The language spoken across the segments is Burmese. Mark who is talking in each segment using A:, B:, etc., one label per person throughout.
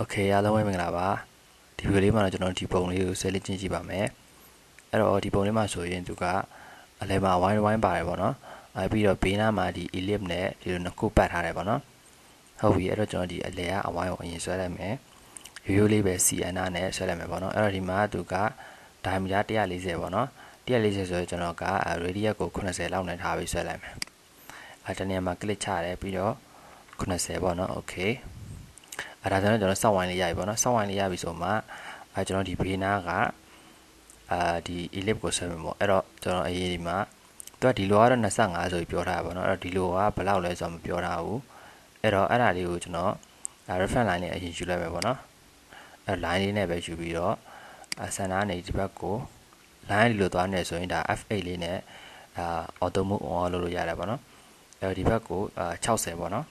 A: Okay အားလုံးပဲမင်္ဂလာပါဒီဗီဒီယိုလေးမှာတော့ကျွန်တော်ဒီပုံလေးကိုဆွဲလင်းကြည့်ကြည့်ပါမယ်အဲ့တော့ဒီပုံလေးမှာဆိုရင်သူကအလဲမှာဝိုင်းပါတယ်ပေါ့နော်ပြီးတော့ဘေးနားမှာဒီ ellipse နဲ့ဒီလိုနှစ်ခုပတ်ထားတယ်ပေါ့နော်ဟုတ်ပြီအဲ့တော့ကျွန်တော်ဒီအလဲကအဝိုင်းကိုအရင်ဆွဲလိုက်မယ်ရိုးလေးပဲ CN နဲ့ဆွဲလိုက်မယ်ပေါ့နော်အဲ့တော့ဒီမှာသူက diameter 140ပေါ့နော်140ဆိုရင်ကျွန်တော်က radius ကို80လောက်နဲ့ထားပြီးဆွဲလိုက်မယ်တနေရာမှာ click ချရတယ်ပြီးတော့80ပေါ့နော် okayဒါဆိုတော့ကျွန်တော်စောင့်ဝိုင်းလေးရပြီပေါ့နော်စောင့်ဝိုင်းလေးရပြီဆိုမှကျွန်တော်ဒီဘေးနားကဒီ ellipse ကိုဆွဲမယ်ပေါ့အဲ့တော့ကျွန်တော်အရေးဒီမှာသူကဒီလိုကတော့25ဆိုပြီးပြောထားတာပေါ့နော်အဲ့တော့ဒီလိုကဘယ်လောက်လဲဆိုတော့မပြောထားဘူးအဲ့တော့အဲ့ဒါလေးကိုကျွန်တော်reference line လေးအရင်ယူလိုက်မယ်ပေါ့နော်အဲ့ line လေးနဲ့ပဲယူပြီးတော့စံနာနေဒီဘက်ကို line လေးလိုသွားနေဆိုရင်ဒါ F8 လေးနဲ့auto move on လုပ်လို့ရတယ်ပေါ့နော်အဲ့တော့ဒီဘက်ကို60ပေါ့နော်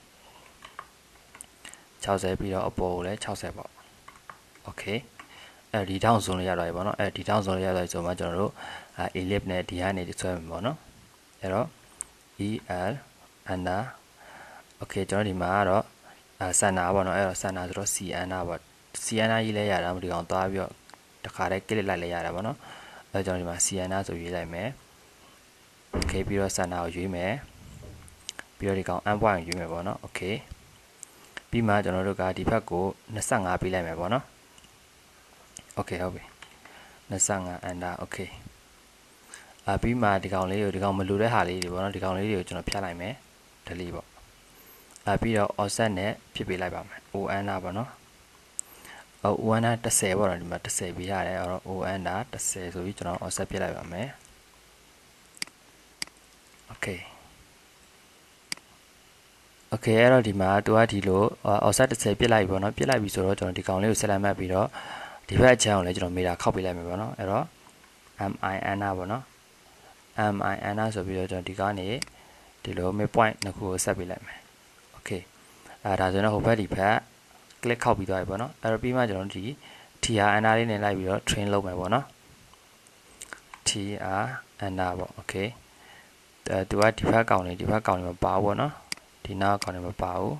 A: 60ပြီးတော့အပေါ်ကိုလည်း60ပေါ့ okay အဲဒီတောင်းဇုံလေးရသွားပြီပေါ့နော်အဲဒီတောင်းဇုံလေးရသွားပြီဆိုမှကျွန်တော်တို့ellipse နဲ့ဒီကနေဆွဲမယ်ပေါ့နော်အဲ့တော့ el under okay ကျွန်တော်ဒီမှာကတော့စံနာပေါ့နော်အဲ့တော့စံနာဆိုတော့ cn ပေါ့ cn ကြီးလဲရတာမဒီကောင်သွားပြီးတော့တခါတည်း click လိုက်လဲရတာပေါ့နော်အဲ့တော့ကျွန်တော်ဒီမှာ cn ဆိုရွေးလိုက်မယ် okay ပြီးတော့စံနာကိုရွေးမယ်ပြီးတော့ဒီကောင် end point ကိုရွေးမယ်ပေါ့နော် okayပြီးမှကျွန်တော်တို့ကဒီဘက်ကို25ပေးလိုက်မယ်ပေါ့နော် okay ဟုတ်ပြီ25 under okay ပြီးမှဒီကောင်လေးကိုဒီကောင်မလိုတဲ့ဟာလေးတွေပေါ့နော်ဒီကောင်လေးတွေကိုကျွန်တော်ဖြတ်လိုက်မယ် delete ပေါ့ပြီးတော့ offset နဲ့ဖြစ်ပေးလိုက်ပါမယ် on နာပေါ့နော်on နာ10ပေါ့နော်ဒီမှာ10ပေးရတယ်အဲ့တော့ on နာ10ဆိုပြီးကျွန်တော် offset ပြလိုက်ပါမယ် okay okay အဲ့တော့ဒီမှာသူကဒီလို offset 10ပြစ်လိုက်ပြီပေါ့နော်ပြစ်လိုက်ပြီဆိုတော့ကျွန်တော်ဒီကောင်လေးကိုဆက်လိုက်မှတ်ပြီးတော့ဒီဘက်အချမ်းကိုလည်းကျွန်တော် meter ခောက်ပေးလိုက်မယ်ပေါ့နော်အဲ့တော့ min နာပေါ့နော် min နာဆိုပြီးတော့ကျွန်တော်ဒီကနေဒီလို mid point နှစ်ခုကိုဆက်ပေးလိုက်မယ် okay ဒါဆိုရင်ဟိုဘက်ဒီဘက် click ခောက်ပြီးသွားပြီပေါ့နော်အဲ့တော့ပြီးမှကျွန်တော်ဒီ tr enter လေးနဲ့လိုက်ပြီးတော့ train လုပ်မယ်ပေါ့နော် tr enter ပေါ့ okay သူကဒီဘက်ကောင်လေးမပါဘူးပေါ့နော်ဒီနောက်ကောင်လေးမပါဘူး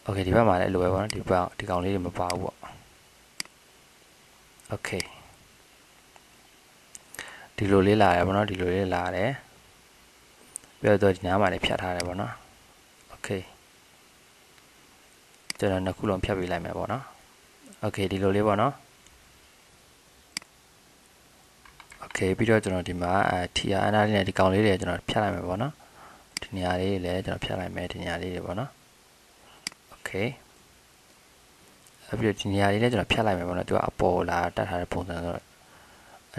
A: okay ဒီဘက်မှာလည်းလိုပဲပေါ့နော်ဒီကောင်လေးတွေမပါဘူးပေါ့ okay ဒီလိုလေးလာတယ်ပေါ့နော်ဒီလိုလေးလာတယ်ပြီးတော့ဒီနားမှာလည်းဖြတ်ထားတယ်ပေါ့နော် okay ကျွန်တော်နှစ်ခုလုံးဖြတ်ပေးလိုက်မယ်ပေါ့နော် okay ဒီလိုလေးပေါ့နော် okay ပြီးတော့ကျွန်တော်ဒီမှာTR အနားလေးနဲ့ဒီကောင်လေးတွေကျွန်တော်ဖြတ်လိုက်မယ်ပေါ့နော်ဒီနေရာလေးလည်းကျွန်တော်ဖြတ်လိုက်မယ်ဒီနေရာလေးတွေပေါ့နော် okay ပြီးတော့ဒီနေရာလေးလည်းကျွန်တော်ဖြတ်လိုက်မယ်ပေါ့နော်သူကအပေါ်လာတတ်ထားတဲ့ပုံစံဆိုတော့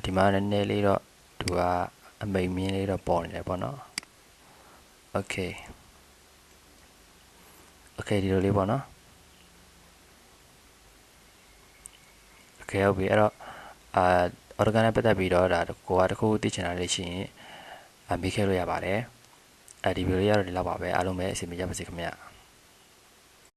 A: ဒီမှာနည်းနည်းလေးတော့သူကအမိန်မြင်းလေးတော့ပေါ်နေတယ်ပေါ့နော် okay okay ဒီလိုလေးပေါ့နော် okay ဟုတ်ပြီအဲ့တော့organ နဲ့ပတ်သက်ပြီးတော့ဒါကိုကတခုသိချင်တာလေးရှိရင်မေးခဲ့လို့ရပါတယ်ဒီဗီဒီယိုလေးကတော့ဒီလောက်ပါပဲအားလုံးပဲအဆင်ပြေကြပါစေခင်ဗျာ